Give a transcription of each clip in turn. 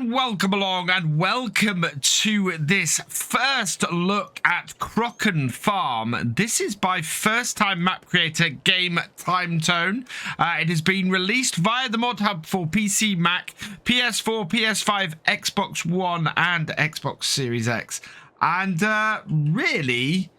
welcome along and welcome to this first look at Crocken Farm. This is by first-time map creator Game Time Tone. It has been released via the mod hub for PC, Mac, PS4, PS5, Xbox One and Xbox Series X. And really,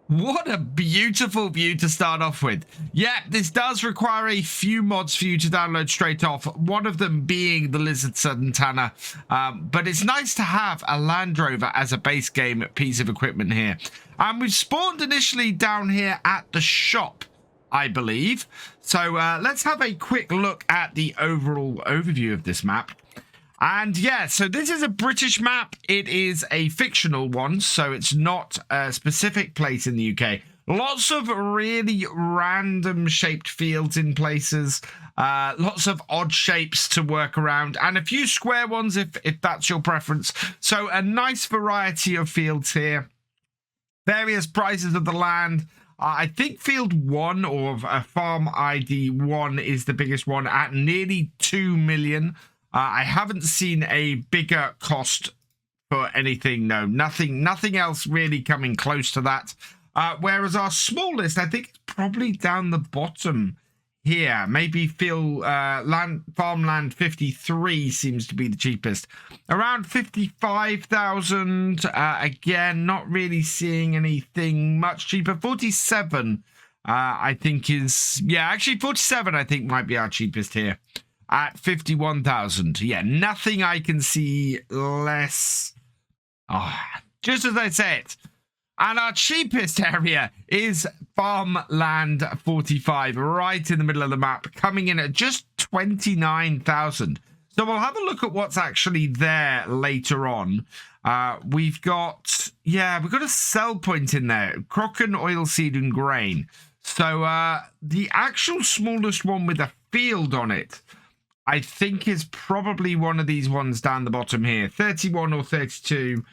what a beautiful view to start off with. Yeah, this does require a few mods for you to download straight off, one of them being the Lizard Santana, but it's nice to have a Land Rover as a base game piece of equipment here. And we've spawned initially down here at the shop, I believe. So let's have a quick look at the overall overview of this map. And yeah, so this is a British map. It is a fictional one, so it's not a specific place in the UK. Lots of really random shaped fields in places. Lots of odd shapes to work around, and a few square ones if that's your preference. So a nice variety of fields here. Various prices of the land. I think field 1 or farm ID 1 is the biggest one at nearly 2 million. I haven't seen a bigger cost for anything. No, nothing else really coming close to that. Whereas our smallest, I think it's probably down the bottom here. Maybe farmland 53 seems to be the cheapest. Around 55,000. Again, not really seeing anything much cheaper. 47, I think is, yeah, actually 47 I think might be our cheapest here. At 51,000. Yeah, nothing I can see less. Oh, just as I said. And our cheapest area is Farmland 45, right in the middle of the map, coming in at just 29,000. So we'll have a look at what's actually there later on. We've got a sell point in there. Crocken, oilseed and grain. So the actual smallest one with a field on it, I think is probably one of these ones down the bottom here. 31 or 32.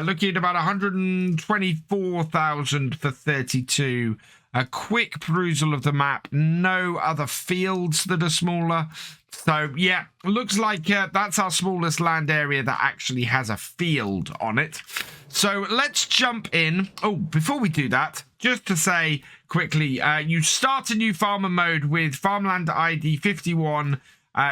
Looking at about 124,000 for 32. A quick perusal of the map. No other fields that are smaller. So, yeah, looks like that's our smallest land area that actually has a field on it. So, let's jump in. Oh, before we do that, just to say quickly, you start a new farmer mode with Farmland ID 51,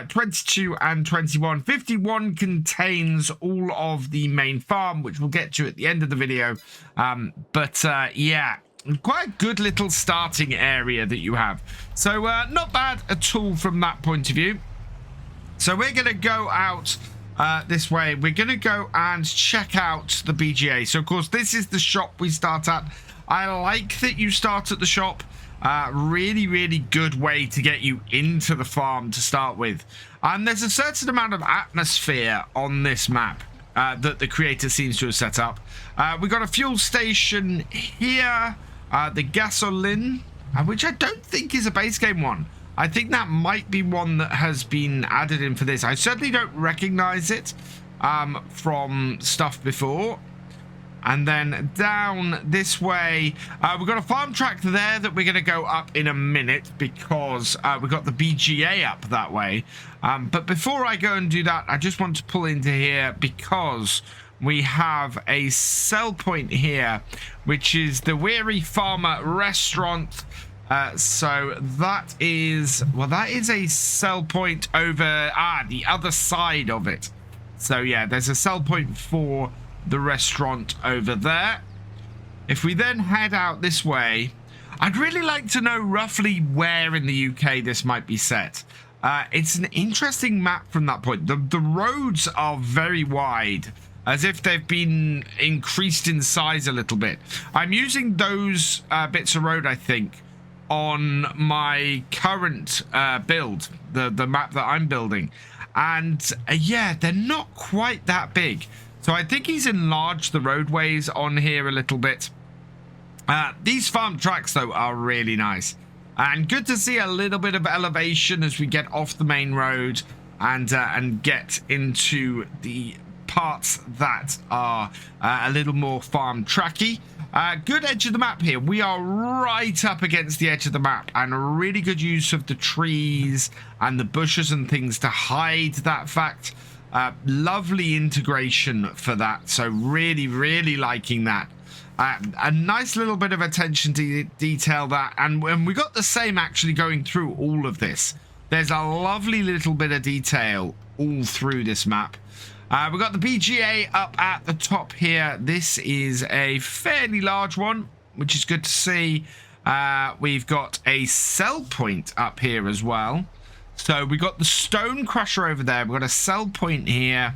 22 and 21. 51 contains all of the main farm, which we'll get to at the end of the video. Yeah, quite a good little starting area that you have. So not bad at all from that point of view. So we're going to go out this way. We're going to go and check out the BGA. So, of course, this is the shop we start at. I like that you start at the shop. Really good way to get you into the farm to start with. And there's a certain amount of atmosphere on this map that the creator seems to have set up. We've got a fuel station here, the gasoline, which I don't think is a base game one. I think that might be one that has been added in for this. I certainly don't recognize it from stuff before. And then down this way, we've got a farm track there that we're going to go up in a minute because we've got the BGA up that way. But before I go and do that, I just want to pull into here because we have a sell point here, which is the Weary Farmer Restaurant. So that is a sell point over the other side of it. So yeah, there's a sell point for the restaurant over there. If we then head out this way, I'd really like to know roughly where in the UK this might be set. It's an interesting map from that point. The roads are very wide, as if they've been increased in size a little bit. I'm using those bits of road, I think, on my current build, the map that I'm building. And yeah, they're not quite that big. So I think he's enlarged the roadways on here a little bit. These farm tracks, though, are really nice. And good to see a little bit of elevation as we get off the main road and get into the parts that are a little more farm tracky. Good edge of the map here. We are right up against the edge of the map, and a really good use of the trees and the bushes and things to hide that fact. Lovely integration for that. So really, really liking that. A nice little bit of attention to detail that. And when we got the same actually going through all of this. There's a lovely little bit of detail all through this map. We've got the BGA up at the top here. This is a fairly large one, which is good to see. We've got a sell point up here as well. So we got the stone crusher over there. We've got a sell point here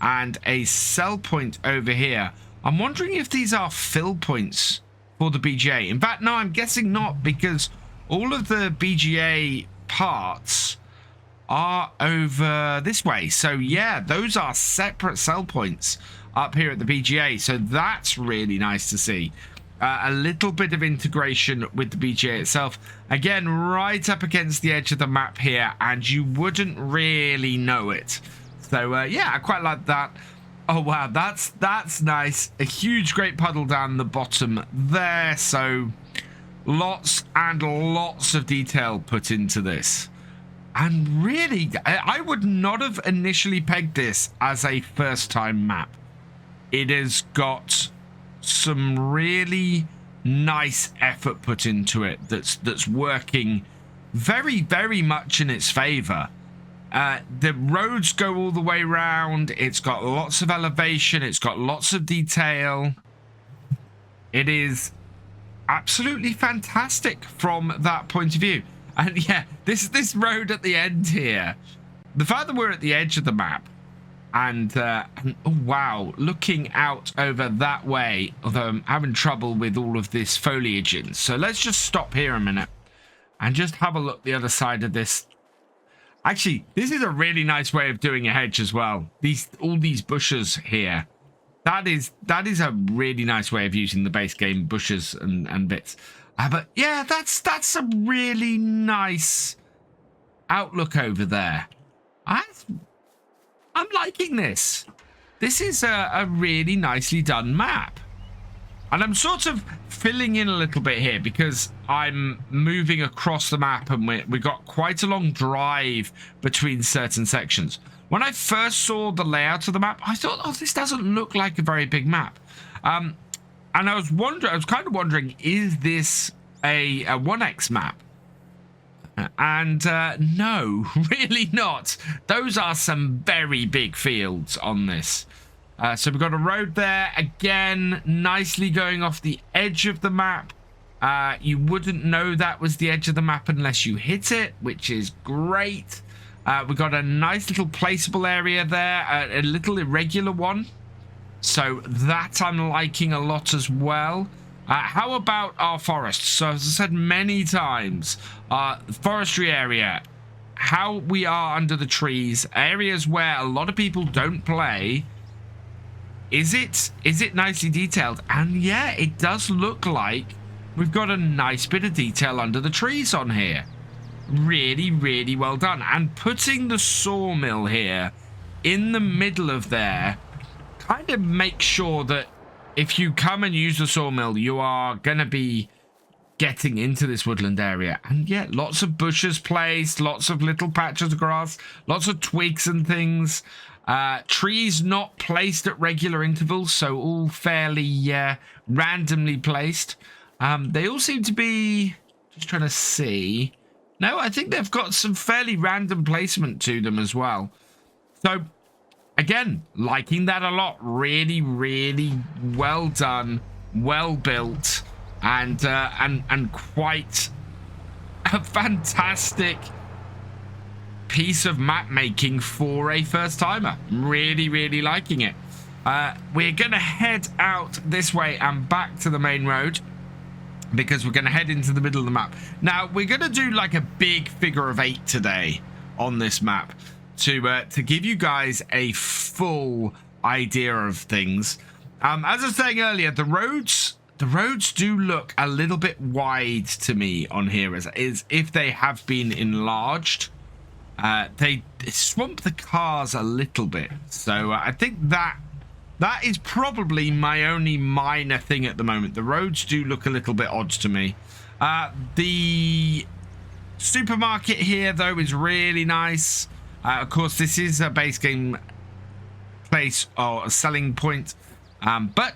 and a sell point over here. I'm wondering if these are fill points for the BGA. In fact, no, I'm guessing not, because all of the BGA parts are over this way. So yeah, those are separate sell points up here at the BGA. So that's really nice to see. A little bit of integration with the BGA itself. Again, right up against the edge of the map here, and you wouldn't really know it. So yeah, I quite like that. Oh wow, that's nice. A huge great puddle down the bottom there. So lots and lots of detail put into this. And really, I would not have initially pegged this as a first time map. It has got some really nice effort put into it that's working very, very much in its favor. The roads go all the way around. It's got lots of elevation. It's got lots of detail. It is absolutely fantastic from that point of view. And yeah, this road at the end here, the fact that we're at the edge of the map, and oh wow, looking out over that way, although I'm having trouble with all of this foliage in. So let's just stop here a minute and just have a look the other side of this. Actually, this is a really nice way of doing a hedge as well. All these bushes here. That is a really nice way of using the base game bushes and bits. But yeah, that's a really nice outlook over there. I'm liking this. This is a really nicely done map. And I'm sort of filling in a little bit here because I'm moving across the map and we got quite a long drive between certain sections. When I first saw the layout of the map, I thought, oh, this doesn't look like a very big map. And I was kind of wondering, is this a 1x map? And no, really not. Those are some very big fields on this. So we've got a road there, again, nicely going off the edge of the map. You wouldn't know that was the edge of the map unless you hit it, which is great. We've got a nice little placeable area there, a little irregular one. So that I'm liking a lot as well. How about our forests? So as I said many times, forestry area, how we are under the trees, areas where a lot of people don't play. Is it nicely detailed? And yeah, it does look like we've got a nice bit of detail under the trees on here. Really, really well done. And putting the sawmill here in the middle of there kind of makes sure that if you come and use the sawmill, you are going to be getting into this woodland area. And yeah, lots of bushes placed, lots of little patches of grass, lots of twigs and things. Trees not placed at regular intervals, so all fairly randomly placed. They all seem to be, just trying to see. No, I think they've got some fairly random placement to them as well. So again, liking that a lot. Really, really well done, well built, and quite a fantastic piece of map making for a first timer. Really, really liking it. We're gonna head out this way and back to the main road because we're gonna head into the middle of the map. Now we're gonna do like a big figure of 8 today on this map to give you guys a full idea of things. As I was saying earlier, the roads do look a little bit wide to me on here, as if they have been enlarged. They swamp the cars a little bit, so I think that is probably my only minor thing at the moment. The roads do look a little bit odd to me. The supermarket here though is really nice. Of course, this is a base game place or a selling point, but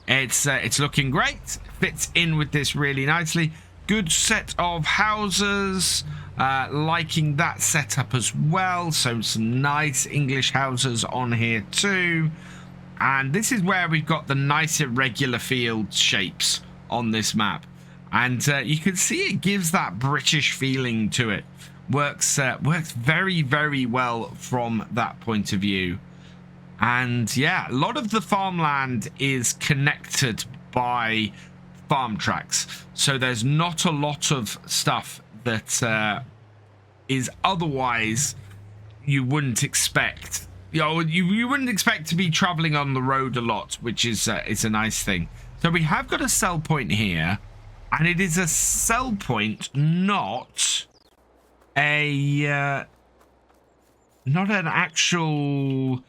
it's looking great. Fits in with this really nicely. Good set of houses. Liking that setup as well. So some nice English houses on here too. And this is where we've got the nice irregular field shapes on this map. And you can see it gives that British feeling to it. Works very, very well from that point of view. And yeah, a lot of the farmland is connected by farm tracks. So there's not a lot of stuff that is otherwise you wouldn't expect. You wouldn't expect to be traveling on the road a lot, which is it's a nice thing. So we have got a sell point here, and it is a sell point, not an actual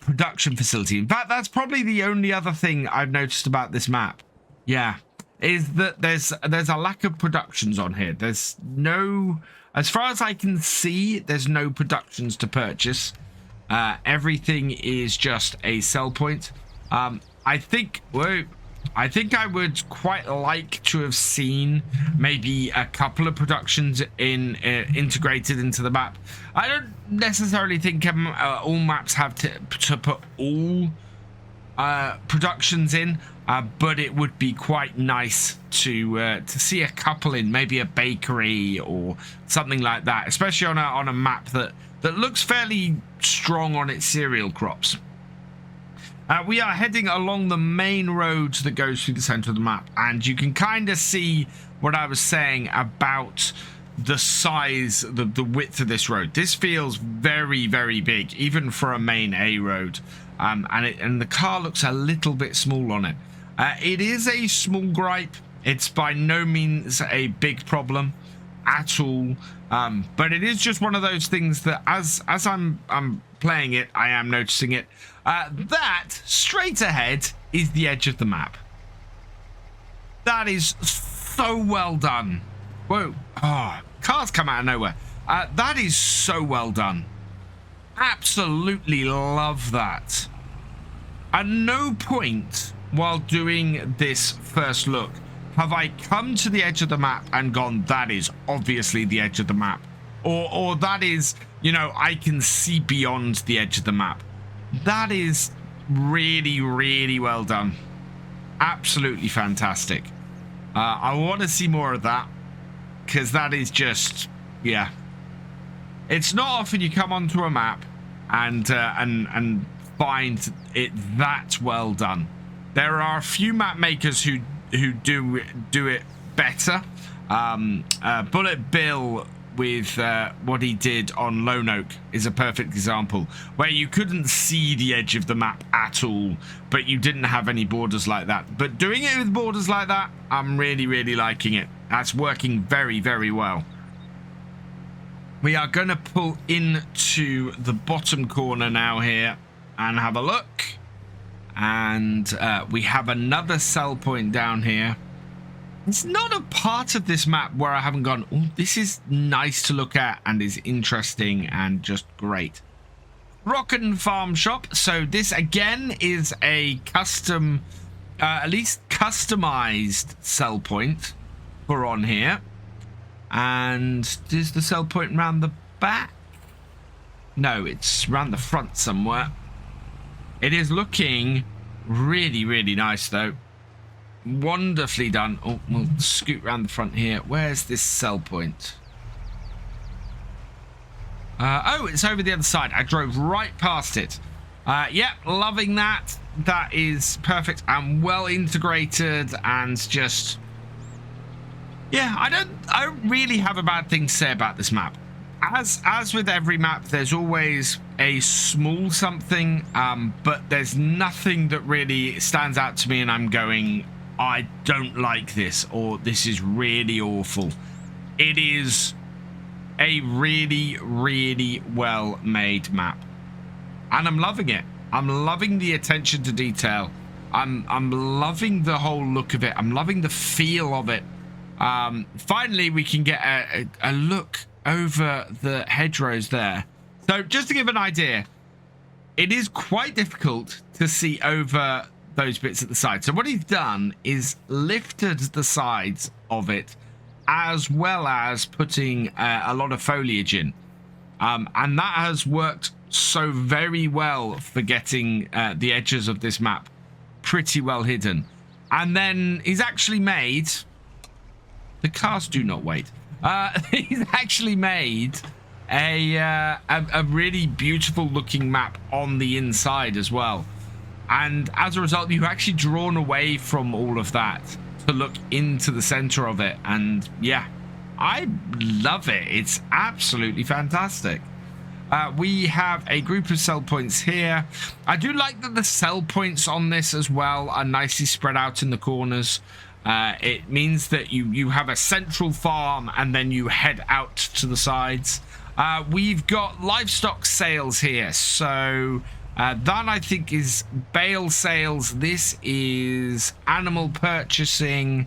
production facility. In fact, that's probably the only other thing I've noticed about this map. Yeah, is that there's a lack of productions on here. There's no, as far as I can see, there's no productions to purchase. Everything is just a sell point. I think I would quite like to have seen maybe a couple of productions integrated into the map. I don't necessarily think all maps have to put all productions in, but it would be quite nice to see a couple in, maybe a bakery or something like that, especially on a map that looks fairly strong on its cereal crops. We are heading along the main road that goes through the center of the map, and you can kind of see what I was saying about the size, the width of this road. This feels very, very big, even for a main A road, and the car looks a little bit small on it. It is a small gripe. It's by no means a big problem at all, but it is just one of those things that as I'm playing it, I am noticing it. That straight ahead is the edge of the map. That is so well done. Whoa, cars come out of nowhere. That is so well done. Absolutely love that. At no point while doing this first look have I come to the edge of the map and gone, that is obviously the edge of the map, or that is, you know, I can see beyond the edge of the map. That is really, really well done. Absolutely fantastic. I want to see more of that, because that is just, yeah. It's not often you come onto a map and find it that well done. There are a few map makers who do it better. Bullet Bill with what he did on Lone Oak is a perfect example, where you couldn't see the edge of the map at all, but you didn't have any borders like that. But doing it with borders like that, I'm really, really liking it. That's working very, very well. We are going to pull into the bottom corner now here and have a look. And we have another sell point down here. It's not a part of this map where I haven't gone, oh, this is nice to look at and is interesting and just great. Crocken Farm Shop. So this again is a custom, at least customized sell point for on here. And is the sell point around the back? No, it's around the front somewhere. It is looking really, really nice though. Wonderfully done. Oh, we'll scoot around the front here. Where's this sell point? Oh, it's over the other side. I drove right past it. Yeah, loving that. That is perfect and well integrated, and just, yeah, I don't really have a bad thing to say about this map. As with every map, there's always a small something, but there's nothing that really stands out to me and I'm going, I don't like this, or this is really awful. It is a really, really well made map, and I'm loving it. I'm loving the attention to detail. I'm loving the whole look of it. I'm loving the feel of it. Finally, we can get a look over the hedgerows there. So just to give an idea, it is quite difficult to see over those bits at the side. So what he's done is lifted the sides of it, as well as putting a lot of foliage in. And that has worked so very well for getting the edges of this map pretty well hidden. And then he's actually made... The cars do not wait. He's actually made a really beautiful looking map on the inside as well. And as a result, you've actually drawn away from all of that to look into the center of it. And yeah, I love it. It's absolutely fantastic. We have a group of sell points here. I do like that the sell points on this as well are nicely spread out in the corners. It means that you have a central farm and then you head out to the sides. We've got livestock sales here. So that I think is bale sales. This is animal purchasing.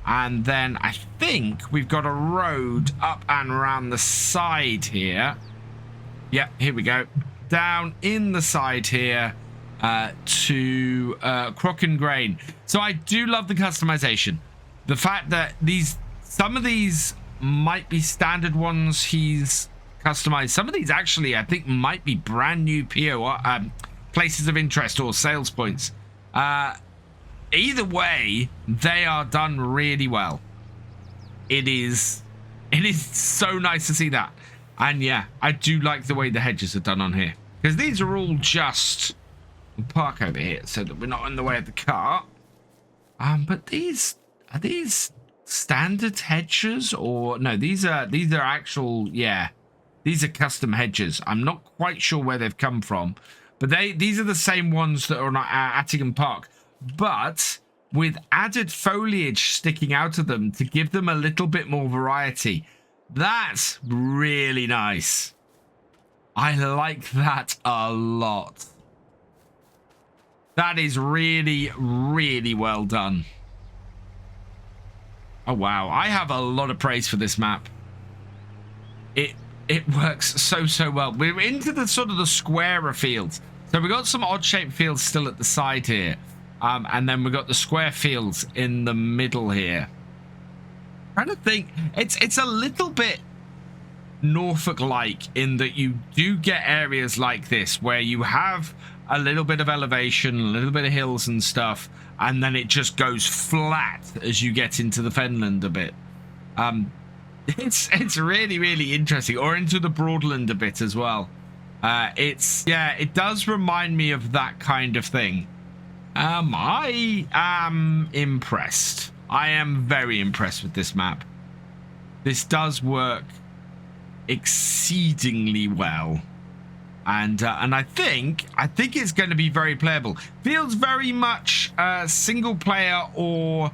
And then I think we've got a road up and around the side here. Yeah, here we go. Down in the side here to Crocken grain. So I do love the customization. The fact that some of these might be standard ones he's customized. Some of these actually I think might be brand new PO places of interest or sales points. Either way, they are done really well. It is so nice to see that. And yeah, I do like the way the hedges are done on here. Because these are all just... We'll park over here so that we're not in the way of the car. But are these standard hedges or... No, these are actual... Yeah, these are custom hedges. I'm not quite sure where they've come from. But these are the same ones that are on Attingham Park. But with added foliage sticking out of them to give them a little bit more variety. That's really nice. I like that a lot. That is really, really well done. Oh, wow. I have a lot of praise for this map. It works so well. We're into the sort of the squarer fields. So we've got some odd-shaped fields still at the side here. And then we've got the square fields in the middle here. I'm trying to think. It's a little bit Norfolk-like in that you do get areas like this where you have a little bit of elevation, a little bit of hills and stuff, and then it just goes flat as you get into the fenland a bit. It's really, really interesting. Or into the broadland a bit as well. It does remind me of that kind of thing. I am impressed. I am very impressed with this map. This does work exceedingly well. And I think it's going to be very playable. Feels very much single player or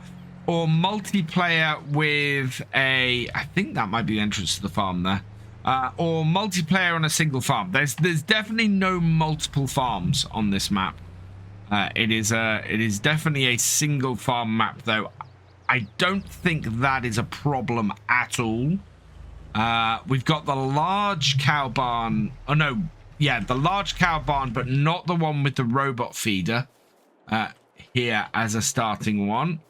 multiplayer with a... I think that might be the entrance to the farm there. Or multiplayer on a single farm. There's definitely no multiple farms on this map. It is definitely a single farm map, though. I don't think that is a problem at all. We've got the large cow barn. Oh, no. Yeah, the large cow barn, but not the one with the robot feeder here as a starting one.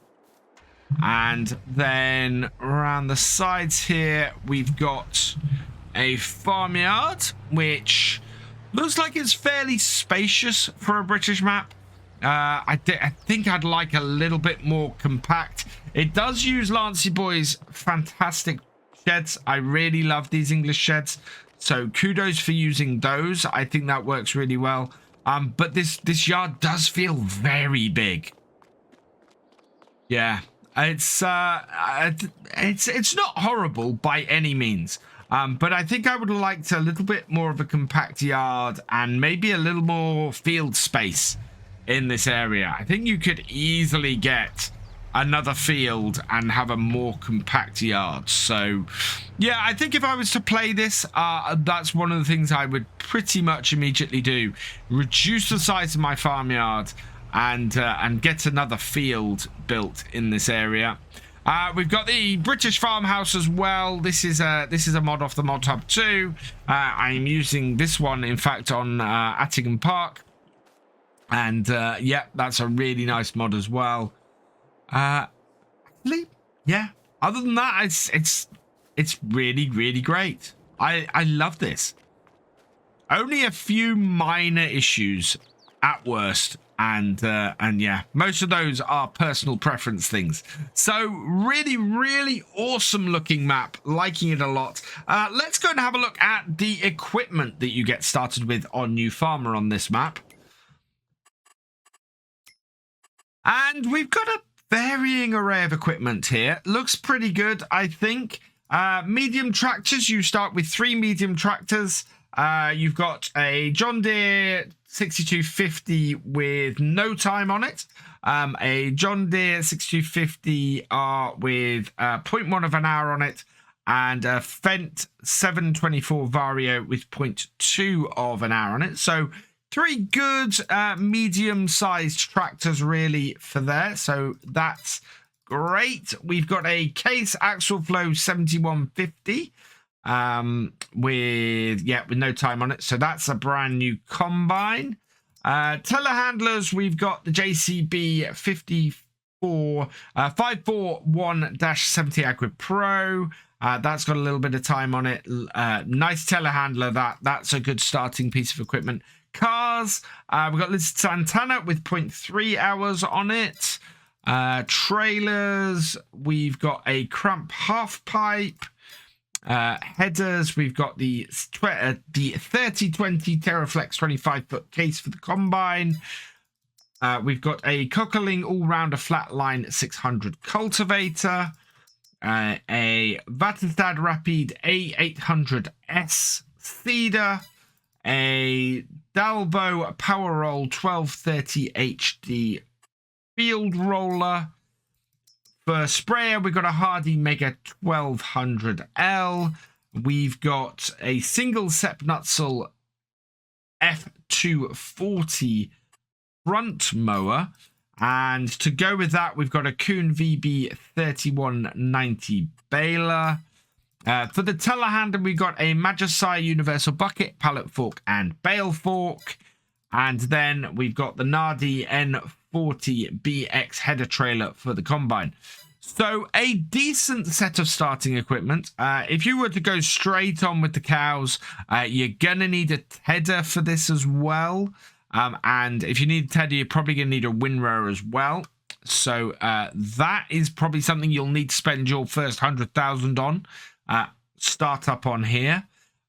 And then around the sides here, we've got a farmyard, which looks like it's fairly spacious for a British map. I think I'd like a little bit more compact. It does use Lancey Boy's fantastic sheds. I really love these English sheds. So kudos for using those. I think that works really well. But this yard does feel very big. Yeah, it's not horrible by any means. But I think I would have liked a little bit more of a compact yard and maybe a little more field space in this area. I think you could easily get another field and have a more compact yard. So yeah, I think if I was to play this, that's one of the things I would pretty much immediately do. Reduce the size of my farmyard and get another field built in this area. We've got the British farmhouse as well. This is a mod off the Mod Hub too. I'm using this one, in fact, on Attingham Park, and yeah, that's a really nice mod as well. Actually, yeah. Other than that, it's really great. I love this. Only a few minor issues at worst. And yeah, most of those are personal preference things. So really awesome looking map. Liking it a lot. Let's go and have a look at the equipment that you get started with on New Farmer on this map. And we've got a varying array of equipment here. Looks pretty good, I think. Medium tractors. You start with 3 medium tractors. You've got a John Deere 6250 with no time on it, a John Deere 6250R with 0.1 of an hour on it, and a Fendt 724 Vario with 0.2 of an hour on it. So 3 good medium-sized tractors really for there. So that's great. We've got a Case Axle Flow 7150 with no time on it, so that's a brand new combine. Telehandlers, we've got the JCB 541-70 Agri Pro. That's got a little bit of time on it. Nice telehandler. That's a good starting piece of equipment. Cars, we've got this Santana with 0.3 hours on it. Trailers, we've got a Cramp half pipe. Headers, we've got the 3020 Terraflex 25-foot case for the combine. We've got a Cockling all-rounder flatline 600 cultivator, a Vattenstad Rapid A800S seeder, a Dalbo Power Roll 1230 HD field roller. For sprayer, we've got a Hardy Mega 1200L. We've got a single Sepnutzel F240 front mower. And to go with that, we've got a Kuhn VB 3190 baler. For the telehandler, we've got a Magicai Universal Bucket, Pallet Fork, and Bale Fork. And then we've got the Nardi N40BX header trailer for the combine. So a decent set of starting equipment. If you were to go straight on with the cows, you're going to need a tedder for this as well. And if you need a tedder, you're probably going to need a windrower as well. So that is probably something you'll need to spend your first 100,000 on. Start up on here.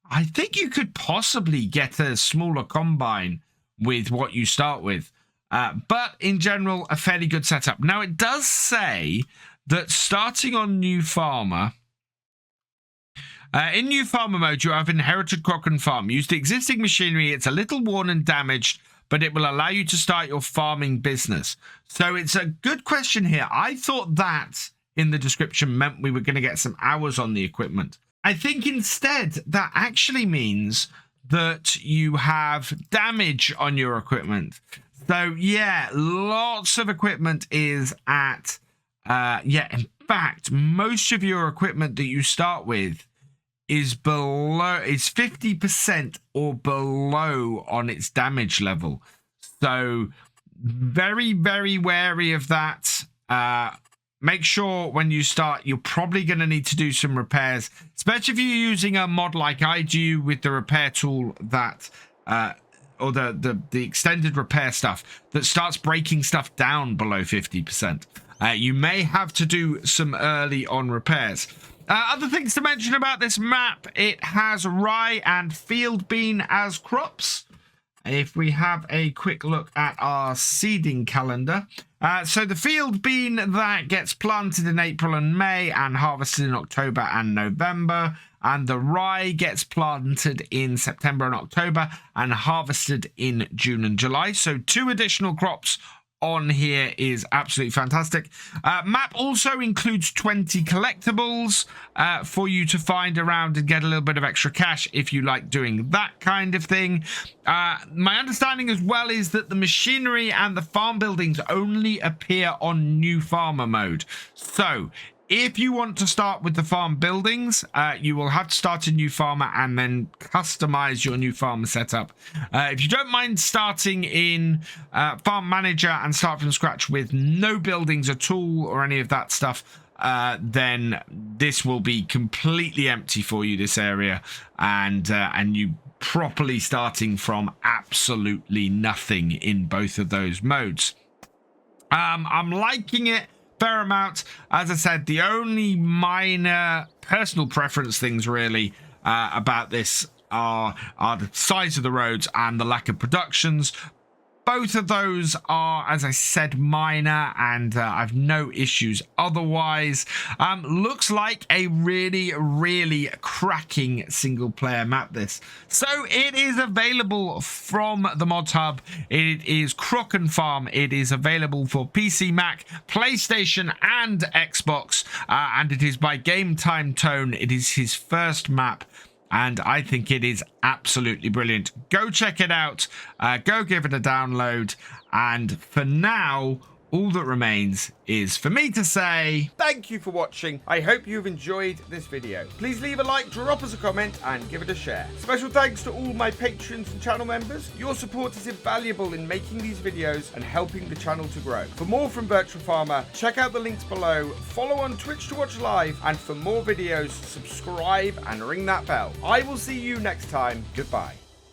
I think you could possibly get a smaller combine with what you start with. But in general, a fairly good setup. Now, it does say that starting on New Farmer, in New Farmer mode, you have inherited Crocken farm. Use the existing machinery. It's a little worn and damaged, but it will allow you to start your farming business. So it's a good question here. I thought that in the description meant we were going to get some hours on the equipment. I think instead that actually means that you have damage on your equipment. So yeah, lots of equipment is at, in fact, most of your equipment that you start with is 50% or below on its damage level. So very wary of that. Make sure when you start, you're probably going to need to do some repairs, especially if you're using a mod like I do with the repair tool that, or the extended repair stuff that starts breaking stuff down below 50%. You may have to do some early on repairs. Other things to mention about this map, it has rye and field bean as crops. If we have a quick look at our seeding calendar. So the field bean, that gets planted in April and May and harvested in October and November. And the rye gets planted in September and October and harvested in June and July. So 2 additional crops on here is absolutely fantastic. Map also includes 20 collectibles for you to find around and get a little bit of extra cash if you like doing that kind of thing. My understanding as well is that the machinery and the farm buildings only appear on New Farmer mode. So if you want to start with the farm buildings, you will have to start a new farmer and then customize your new farmer setup. If you don't mind starting in Farm Manager and start from scratch with no buildings at all or any of that stuff, then this will be completely empty for you, this area, and you properly starting from absolutely nothing in both of those modes. I'm liking it fair amount. As I said, the only minor personal preference things really about this are the size of the roads and the lack of productions. Both of those are, as I said, minor, and I've no issues otherwise. Looks like a really, really cracking single-player map, this. So it is available from the Mod Hub. It is Crocken Farm. It is available for PC, Mac, PlayStation, and Xbox, and it is by Game Time Tone. It is his first map, and I think it is absolutely brilliant. Go check it out. Go give it a download. And for now, all that remains is for me to say thank you for watching. I hope you've enjoyed this video. Please leave a like, drop us a comment, and give it a share. Special thanks to all my patrons and channel members. Your support is invaluable in making these videos and helping the channel to grow. For more from Virtual Farmer, check out the links below. Follow on Twitch to watch live, and for more videos, subscribe and ring that bell. I will see you next time. Goodbye.